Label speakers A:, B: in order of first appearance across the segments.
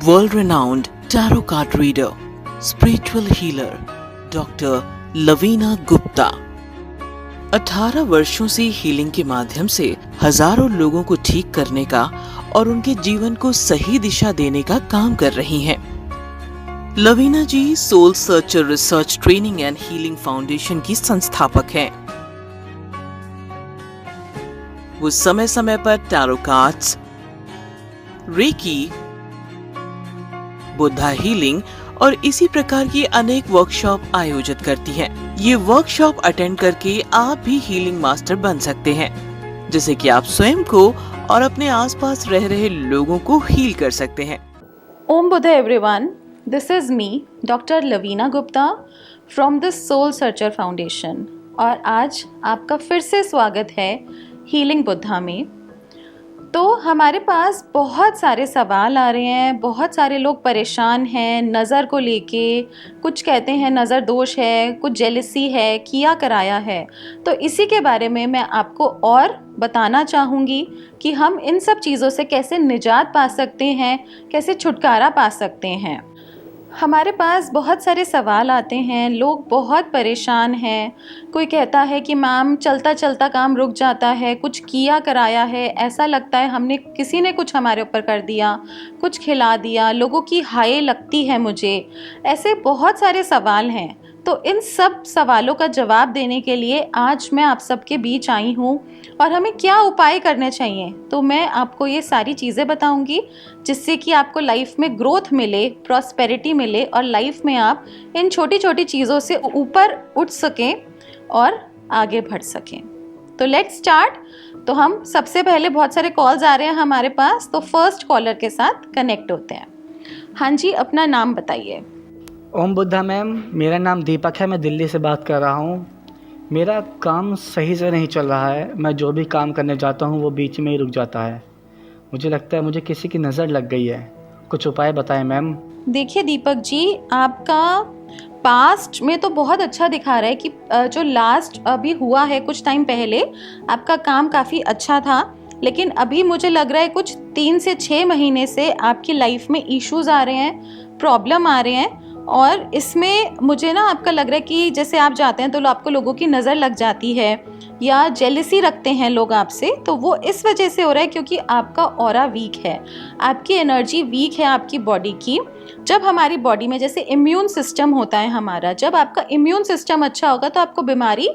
A: world-renowned tarot card reader, spiritual healer, doctor Lavina Gupta 18 वर्षों से healing के माध्यम से हजारों लोगों को ठीक करने का और उनके जीवन को सही दिशा देने का काम कर रही हैं। Lavina ji soul searcher research training and healing foundation की संस्थापक हैं। वो समय समय पर tarot cards, reiki, Buddha healing और इसी प्रकार की अनेक वर्कशॉप आयोजित करती हैं। ये वर्कशॉप अटेंड करके आप भी हीलिंग मास्टर बन सकते हैं, जिससे कि आप स्वयं को और अपने आसपास रह रहे लोगों को हील कर सकते हैं।
B: Om Buddha everyone, this is me doctor Lavina Gupta from the soul searcher foundation और आज आपका फिर से स्वागत है हीलिंग बुद्धा में। तो हमारे पास बहुत सारे सवाल आ रहे हैं, बहुत सारे लोग परेशान हैं नज़र को लेके। कुछ कहते हैं नज़र दोष है, कुछ जेलसी है, किया कराया है। तो इसी के बारे में मैं आपको और बताना चाहूँगी कि हम इन सब चीज़ों से कैसे निजात पा सकते हैं, कैसे छुटकारा पा सकते हैं। हमारे पास बहुत सारे सवाल आते हैं, लोग बहुत परेशान हैं। कोई कहता है कि मैम चलता चलता काम रुक जाता है, कुछ किया कराया है, ऐसा लगता है किसी ने कुछ हमारे ऊपर कर दिया, कुछ खिला दिया, लोगों की हाय लगती है मुझे। ऐसे बहुत सारे सवाल हैं। तो इन सब सवालों का जवाब देने के लिए आज मैं आप सबके बीच आई हूँ और हमें क्या उपाय करने चाहिए, तो मैं आपको ये सारी चीज़ें बताऊँगी जिससे कि आपको लाइफ में ग्रोथ मिले, प्रॉस्पेरिटी मिले और लाइफ में आप इन छोटी छोटी चीज़ों से ऊपर उठ सकें और आगे बढ़ सकें। तो लेट्स स्टार्ट। तो हम सबसे पहले बहुत सारे कॉल्स आ रहे हैं हमारे पास, तो फर्स्ट कॉलर के साथ कनेक्ट होते हैं। हाँ जी, अपना नाम बताइए।
C: ओम बुद्धा मैम, मेरा नाम दीपक है, मैं दिल्ली से बात कर रहा हूँ। मेरा काम सही से नहीं चल रहा है। मैं जो भी काम करने जाता हूँ वो बीच में ही रुक जाता है। मुझे लगता है मुझे किसी की नज़र लग गई है। कुछ उपाय बताएं मैम।
B: देखिए दीपक जी, आपका पास्ट में तो बहुत अच्छा दिखा रहा है कि जो लास्ट अभी हुआ है कुछ टाइम पहले आपका काम काफ़ी अच्छा था, लेकिन अभी मुझे लग रहा है कुछ 3 से 6 महीने से आपकी लाइफ में इश्यूज आ रहे हैं, प्रॉब्लम आ रहे हैं। और इसमें मुझे ना आपका लग रहा है कि जैसे आप जाते हैं तो आपको लोगों की नज़र लग जाती है या जेलसी रखते हैं लोग आपसे, तो वो इस वजह से हो रहा है क्योंकि आपका ऑरा वीक है, आपकी एनर्जी वीक है आपकी बॉडी की। जब हमारी बॉडी में जैसे इम्यून सिस्टम होता है हमारा, जब आपका इम्यून सिस्टम अच्छा होगा तो आपको बीमारी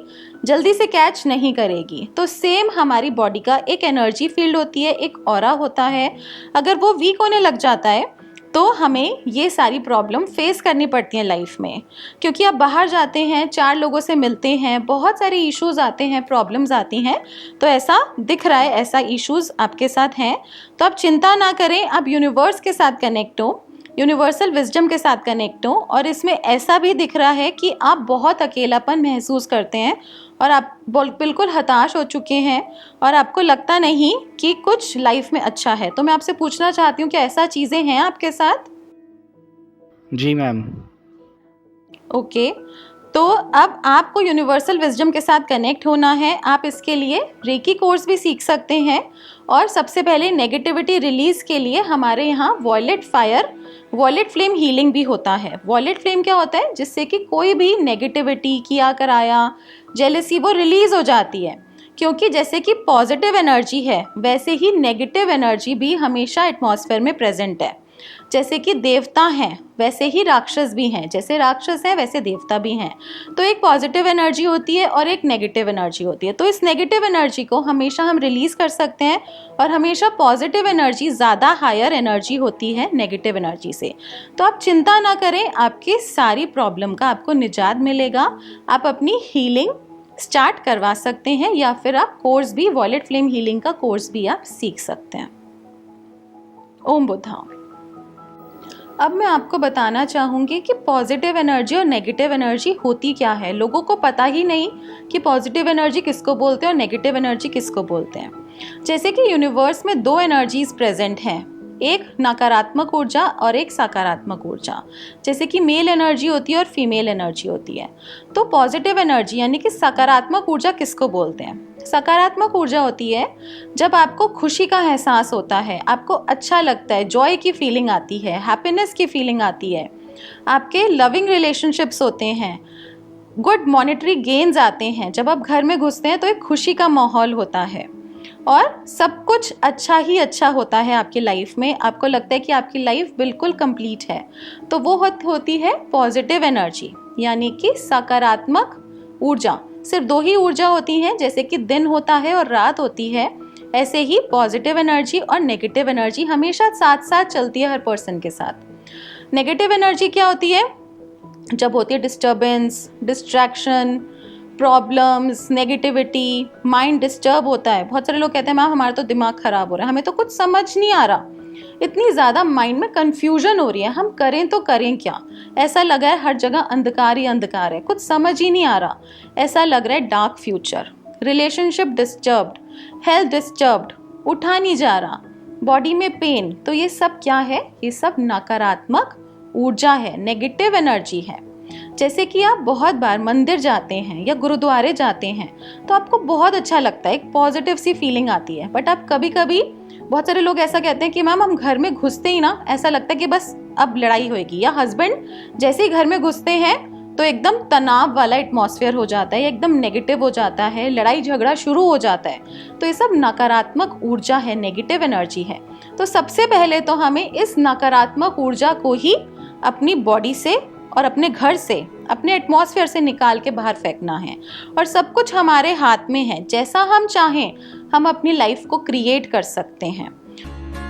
B: जल्दी से कैच नहीं करेगी। तो सेम हमारी बॉडी का एक एनर्जी फील्ड होती है, एक ऑरा होता है। अगर वो वीक होने लग जाता है तो हमें ये सारी प्रॉब्लम फेस करनी पड़ती हैं लाइफ में, क्योंकि आप बाहर जाते हैं, 4 लोगों से मिलते हैं, बहुत सारे इश्यूज आते हैं, प्रॉब्लम्स आती हैं। तो ऐसा दिख रहा है, ऐसा इश्यूज आपके साथ हैं। तो आप चिंता ना करें, आप यूनिवर्स के साथ कनेक्ट हो, यूनिवर्सल विजडम के साथ कनेक्ट हो। और इसमें ऐसा भी दिख रहा है कि आप बहुत अकेलापन महसूस करते हैं और आप बिल्कुल हताश हो चुके हैं और आपको लगता नहीं कि कुछ लाइफ में अच्छा है। तो मैं आपसे पूछना चाहती हूँ कि ऐसा चीज़ें हैं आपके साथ?
C: जी मैम।
B: ओके, तो अब आपको यूनिवर्सल विजडम के साथ कनेक्ट होना है। आप इसके लिए रेकी कोर्स भी सीख सकते हैं और सबसे पहले नेगेटिविटी रिलीज के लिए हमारे यहाँ violet fire, violet flame healing भी होता है। वॉयलेट फ्लेम क्या होता है? जिससे कि कोई भी नेगेटिविटी, किया कराया, जेलसी वो रिलीज हो जाती है। क्योंकि जैसे कि पॉजिटिव एनर्जी है वैसे ही नेगेटिव एनर्जी भी हमेशा एटमॉस्फेयर में प्रेजेंट है। जैसे कि देवता हैं वैसे ही राक्षस भी हैं, जैसे राक्षस हैं वैसे देवता भी हैं। तो एक पॉजिटिव एनर्जी होती है और एक नेगेटिव एनर्जी होती है। तो इस नेगेटिव एनर्जी को हमेशा हम रिलीज कर सकते हैं और हमेशा पॉजिटिव एनर्जी ज़्यादा हायर एनर्जी होती है नेगेटिव एनर्जी से। तो आप चिंता ना करें, आपकी सारी प्रॉब्लम का आपको निजात मिलेगा। आप अपनी हीलिंग स्टार्ट करवा सकते हैं या फिर आप कोर्स भी, वॉयलेट फ्लेम हीलिंग का कोर्स भी आप सीख सकते हैं। ओम बुद्धा। अब मैं आपको बताना चाहूँगी कि पॉजिटिव एनर्जी और नेगेटिव एनर्जी होती क्या है। लोगों को पता ही नहीं कि पॉजिटिव एनर्जी किसको बोलते हैं और नेगेटिव एनर्जी किसको बोलते हैं। जैसे कि यूनिवर्स में 2 एनर्जीज प्रेजेंट हैं, एक नकारात्मक ऊर्जा और एक सकारात्मक ऊर्जा, जैसे कि मेल एनर्जी होती है और फीमेल एनर्जी होती है। तो पॉजिटिव एनर्जी यानी कि सकारात्मक ऊर्जा किसको बोलते हैं? सकारात्मक ऊर्जा होती है जब आपको खुशी का एहसास होता है, आपको अच्छा लगता है, जॉय की फीलिंग आती है, हैप्पीनेस की फीलिंग आती है, आपके लविंग रिलेशनशिप्स होते हैं, गुड मॉनेटरी गेन्स आते हैं। जब आप घर में घुसते हैं तो एक खुशी का माहौल होता है और सब कुछ अच्छा ही अच्छा होता है आपकी लाइफ में। आपको लगता है कि आपकी लाइफ बिल्कुल कंप्लीट है, तो वो होती है पॉजिटिव एनर्जी यानी कि सकारात्मक ऊर्जा। सिर्फ दो ही ऊर्जा होती हैं, जैसे कि दिन होता है और रात होती है, ऐसे ही पॉजिटिव एनर्जी और नेगेटिव एनर्जी हमेशा साथ साथ चलती है हर पर्सन के साथ। नेगेटिव एनर्जी क्या होती है? जब होती है disturbance, distraction, problems, negativity, mind disturb होता है। बहुत सारे लोग कहते हैं मैम हमारा तो दिमाग ख़राब हो रहा है, हमें तो कुछ समझ नहीं आ रहा, इतनी ज़्यादा माइंड में कन्फ्यूजन हो रही है, हम करें तो करें क्या, ऐसा लगा है हर जगह अंधकार ही अंधकार है, कुछ समझ ही नहीं आ रहा, ऐसा लग रहा है dark future, relationship disturbed, health disturbed, उठा नहीं जा रहा, बॉडी में पेन। तो ये सब क्या है? ये सब नकारात्मक ऊर्जा है, नेगेटिव एनर्जी है। जैसे कि आप बहुत बार मंदिर जाते हैं या गुरुद्वारे जाते हैं तो आपको बहुत अच्छा लगता है, एक पॉजिटिव सी फीलिंग आती है। बट आप कभी कभी, बहुत सारे लोग ऐसा कहते हैं कि मैम हम घर में घुसते ही ना ऐसा लगता है कि बस अब लड़ाई होगी, या हस्बैंड जैसे ही घर में घुसते हैं तो एकदम तनाव वाला एटमॉस्फेयर हो जाता है, एकदम नेगेटिव हो जाता है, लड़ाई झगड़ा शुरू हो जाता है। तो ये सब नकारात्मक ऊर्जा है, नेगेटिव एनर्जी है। तो सबसे पहले तो हमें इस नकारात्मक ऊर्जा को ही अपनी बॉडी से और अपने घर से, अपने एटमॉस्फेयर से निकाल के बाहर फेंकना है। और सब कुछ हमारे हाथ में है, जैसा हम चाहें हम अपनी लाइफ को क्रिएट कर सकते हैं।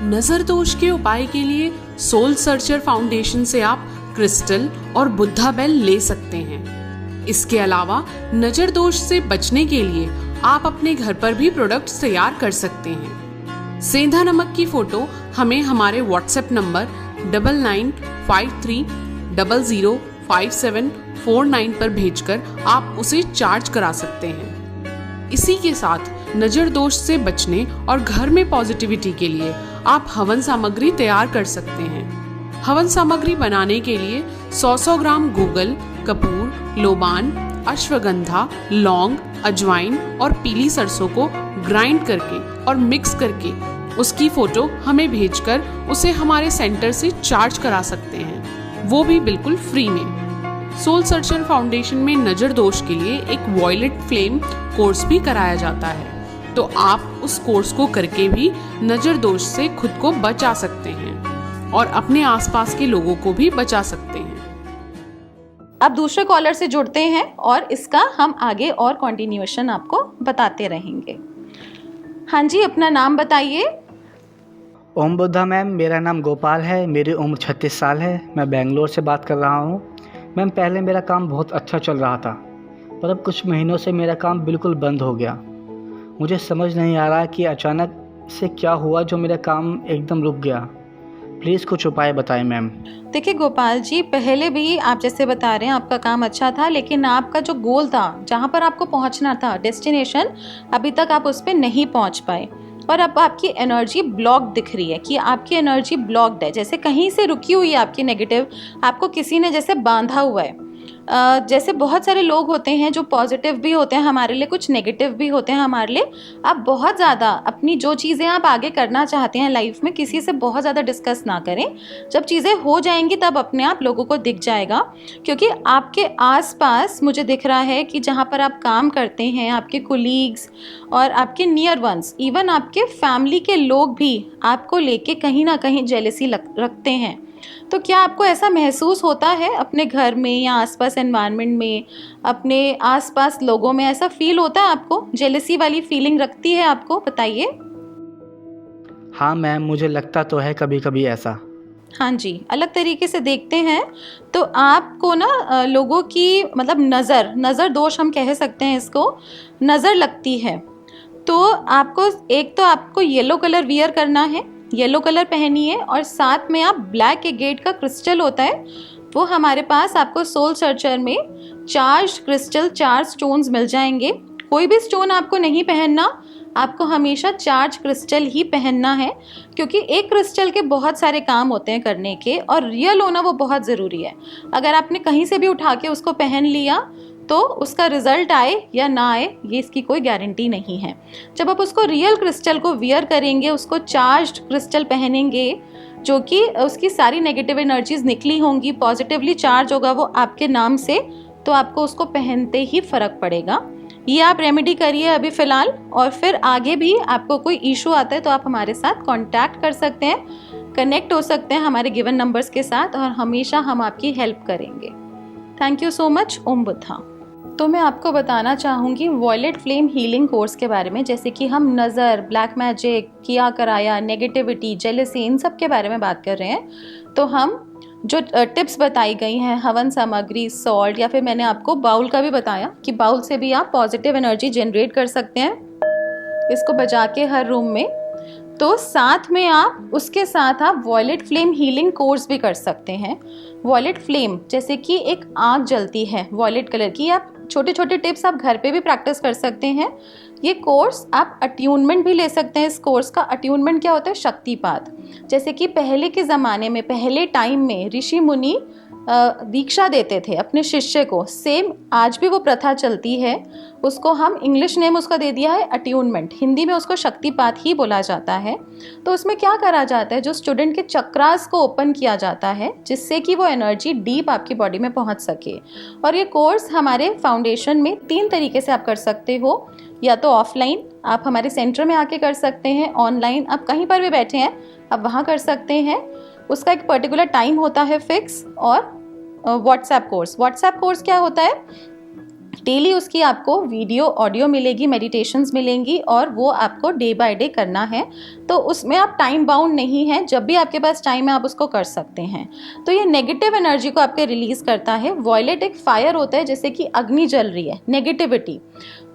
D: नजर दोष के उपाय के लिए सोल सर्चर फाउंडेशन से आप क्रिस्टल और बुद्धा बेल ले सकते हैं। इसके अलावा नजर दोष से बचने के लिए आप अपने घर पर भी प्रोडक्ट्स तैयार कर सकते हैं। सेंधा नमक की फोटो हमें हमारे व्हाट्सएप नंबर 9953005749 पर भेजकर आप उसे चार्ज करा सकते हैं। इसी के साथ नजर दोष से बचने और घर में पॉजिटिविटी के लिए आप हवन सामग्री तैयार कर सकते हैं। हवन सामग्री बनाने के लिए 100 ग्राम गूगल, कपूर, लोबान, अश्वगंधा, लौंग, अजवाइन और पीली सरसों को ग्राइंड करके और मिक्स करके उसकी फोटो हमें भेजकर उसे हमारे सेंटर से चार्ज करा सकते हैं, वो भी बिल्कुल फ्री में। सोल सर्चर फाउंडेशन में नजर दोष के लिए एक वॉयलेट फ्लेम कोर्स भी कराया जाता है, तो आप उस कोर्स को करके भी नजर दोष से खुद को बचा सकते हैं और अपने आसपास के लोगों को भी बचा सकते हैं।
B: अब दूसरे कॉलर से जुड़ते हैं और इसका हम आगे और कंटिन्यूएशन आपको बताते रहेंगे। हाँ जी, अपना नाम बताइए।
C: ओम बुद्धा मैम, मेरा नाम गोपाल है, मेरी उम्र 36 साल है, मैं बेंगलोर से बात कर रहा हूँ। मैम पहले मेरा काम बहुत अच्छा चल रहा था, पर अब कुछ महीनों से मेरा काम बिल्कुल बंद हो गया। मुझे समझ नहीं आ रहा कि अचानक से क्या हुआ जो मेरा काम एकदम रुक गया। प्लीज़ कुछ उपाय बताएं मैम।
B: देखिए गोपाल जी, पहले भी आप जैसे बता रहे हैं आपका काम अच्छा था, लेकिन आपका जो गोल था, जहाँ पर आपको पहुँचना था, डेस्टिनेशन, अभी तक आप उस पर नहीं पहुँच पाए और अब आपकी एनर्जी ब्लॉक दिख रही है कि आपकी एनर्जी ब्लॉक्ड है, जैसे कहीं से रुकी हुई है आपकी नेगेटिव, आपको किसी ने जैसे बांधा हुआ है। जैसे बहुत सारे लोग होते हैं जो पॉजिटिव भी होते हैं हमारे लिए, कुछ नेगेटिव भी होते हैं हमारे लिए। आप बहुत ज़्यादा अपनी जो चीज़ें आप आगे करना चाहते हैं लाइफ में, किसी से बहुत ज़्यादा डिस्कस ना करें। जब चीज़ें हो जाएंगी तब अपने आप लोगों को दिख जाएगा, क्योंकि आपके आसपास मुझे दिख रहा है कि जहाँ पर आप काम करते हैं, आपके कोलीग्स और आपके नियर वंस, इवन आपके फैमिली के लोग भी आपको लेके कहीं ना कहीं जेलसी रखते हैं। तो क्या आपको ऐसा महसूस होता है अपने घर में या आसपास एनवायरनमेंट में, अपने आसपास लोगों में ऐसा फील होता है आपको? जेलसी वाली फीलिंग रखती है आपको? बताइए।
C: हाँ मैम, मुझे लगता तो है कभी कभी ऐसा।
B: हाँ जी, अलग तरीके से देखते हैं तो आपको ना लोगों की मतलब नज़र दोष हम कह सकते हैं इसको, नज़र लगती है। तो आपको एक तो आपको येलो कलर वियर करना है, येलो कलर पहनिए, और साथ में आप ब्लैक एगेट का क्रिस्टल होता है वो हमारे पास आपको सोल सर्चर में चार्ज क्रिस्टल 4 स्टोन्स मिल जाएंगे। कोई भी स्टोन आपको नहीं पहनना, आपको हमेशा चार्ज क्रिस्टल ही पहनना है, क्योंकि एक क्रिस्टल के बहुत सारे काम होते हैं करने के, और रियल होना वो बहुत ज़रूरी है। अगर आपने कहीं से भी उठा के उसको पहन लिया तो उसका रिजल्ट आए या ना आए ये इसकी कोई गारंटी नहीं है। जब आप उसको रियल क्रिस्टल को वियर करेंगे, उसको चार्ज्ड क्रिस्टल पहनेंगे जो कि उसकी सारी नेगेटिव एनर्जीज निकली होंगी, पॉजिटिवली चार्ज होगा वो आपके नाम से, तो आपको उसको पहनते ही फ़र्क पड़ेगा। ये आप रेमेडी करिए अभी फ़िलहाल, और फिर आगे भी आपको कोई इशू आता है तो आप हमारे साथ कांटेक्ट कर सकते हैं, कनेक्ट हो सकते हैं हमारे गिवन नंबर्स के साथ, और हमेशा हम आपकी हेल्प करेंगे। Thank you so much. Om Buddha. तो मैं आपको बताना चाहूँगी वॉयलेट फ्लेम हीलिंग कोर्स के बारे में। जैसे कि हम नज़र, ब्लैक मैजिक, किया कराया, नेगेटिविटी, जेलसी, इन सब के बारे में बात कर रहे हैं। तो हम जो टिप्स बताई गई हैं, हवन सामग्री, सॉल्ट, या फिर मैंने आपको बाउल का भी बताया कि बाउल से भी आप पॉजिटिव एनर्जी जनरेट कर सकते हैं इसको बजा के हर रूम में। तो साथ में आप उसके साथ आप वॉयलेट फ्लेम हीलिंग कोर्स भी कर सकते हैं। वॉयलेट फ्लेम जैसे कि एक आग जलती है वॉयलेट कलर की, आप छोटे छोटे टिप्स आप घर पे भी प्रैक्टिस कर सकते हैं। ये कोर्स आप अट्यूनमेंट भी ले सकते हैं। इस कोर्स का अट्यूनमेंट क्या होता है? शक्तिपात। जैसे कि पहले के ज़माने में, पहले टाइम में ऋषि मुनि दीक्षा देते थे अपने शिष्य को, सेम आज भी वो प्रथा चलती है। उसको हम इंग्लिश नेम उसका दे दिया है अट्यूनमेंट, हिंदी में उसको शक्तिपात ही बोला जाता है। तो उसमें क्या करा जाता है, जो स्टूडेंट के चक्रास को ओपन किया जाता है जिससे कि वो एनर्जी डीप आपकी बॉडी में पहुंच सके। और ये कोर्स हमारे फाउंडेशन में 3 तरीके से आप कर सकते हो। या तो ऑफलाइन आप हमारे सेंटर में आके कर सकते हैं, ऑनलाइन आप कहीं पर भी बैठे हैं आप वहाँ कर सकते हैं। उसका एक पर्टिकुलर टाइम होता है फिक्स। और व्हाट्सएप कोर्स क्या होता है? डेली उसकी आपको वीडियो ऑडियो मिलेगी, मेडिटेशंस मिलेंगी, और वो आपको डे बाय डे करना है। तो उसमें आप टाइम बाउंड नहीं है, जब भी आपके पास टाइम है आप उसको कर सकते हैं। तो ये नेगेटिव एनर्जी को आपके रिलीज़ करता है। वॉयलेट एक फायर होता है, जैसे कि अग्नि जल रही है, नेगेटिविटी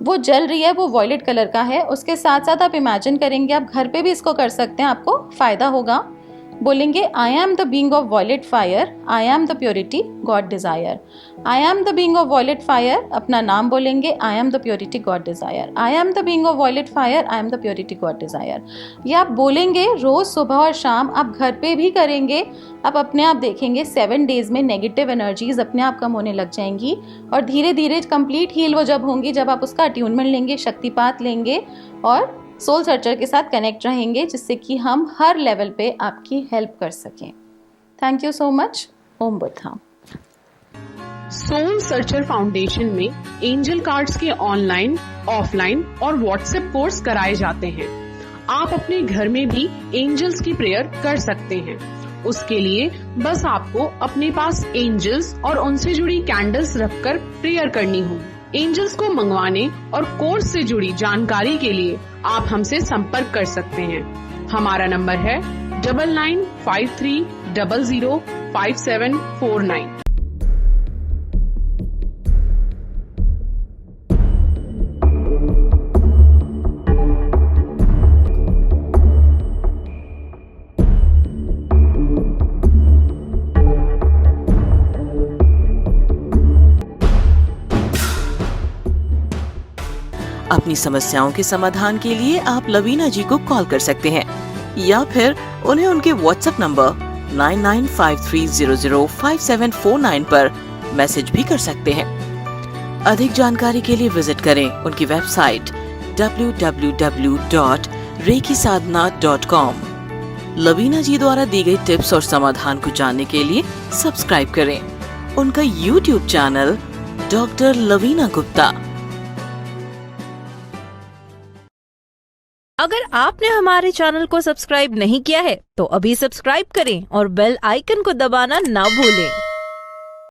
B: वो जल रही है, वो वॉयलेट कलर का है। उसके साथ साथ आप इमेजिन करेंगे, आप घर पे भी इसको कर सकते हैं, आपको फ़ायदा होगा। बोलेंगे I am the being of violet fire, I am the purity God desire. I am the being of violet fire, अपना नाम बोलेंगे, I am the purity God desire. I am the being of violet fire, I am the purity God desire. ये आप बोलेंगे रोज़ सुबह और शाम, आप घर पे भी करेंगे। आप अपने आप देखेंगे 7 डेज़ में नेगेटिव एनर्जीज अपने आप कम होने लग जाएंगी, और धीरे धीरे कंप्लीट हील वो जब होंगी जब आप उसका अट्यूनमेंट लेंगे, शक्तिपात लेंगे और सोल सर्चर के साथ कनेक्ट रहेंगे, जिससे कि हम हर लेवल पे आपकी हेल्प कर सकें। Thank you so much. Om Buddha.
D: Soul searcher foundation में एंजल कार्ड्स के ऑनलाइन, ऑफलाइन और व्हाट्सएप कोर्स कराए जाते हैं। आप अपने घर में भी एंजल्स की प्रेयर कर सकते हैं। उसके लिए बस आपको अपने पास एंजल्स और उनसे जुड़ी कैंडल्स रखकर प्रेयर करनी होगी। एंजल्स को मंगवाने और कोर्स से जुड़ी जानकारी के लिए आप हमसे संपर्क कर सकते हैं। हमारा नंबर है 9953005749।
A: अपनी समस्याओं के समाधान के लिए आप लवीना जी को कॉल कर सकते हैं, या फिर उन्हें उनके व्हाट्सएप नंबर 9953005749 पर मैसेज भी कर सकते हैं। अधिक जानकारी के लिए विजिट करें उनकी वेबसाइट www.reikisadhana.com। लवीना जी द्वारा दी गई टिप्स और समाधान को जानने के लिए सब्सक्राइब करें उनका YouTube channel doctor Lavina Gupta.
E: अगर आपने हमारे चैनल को सब्सक्राइब नहीं किया है तो अभी सब्सक्राइब करें और बेल आइकन को दबाना ना भूलें।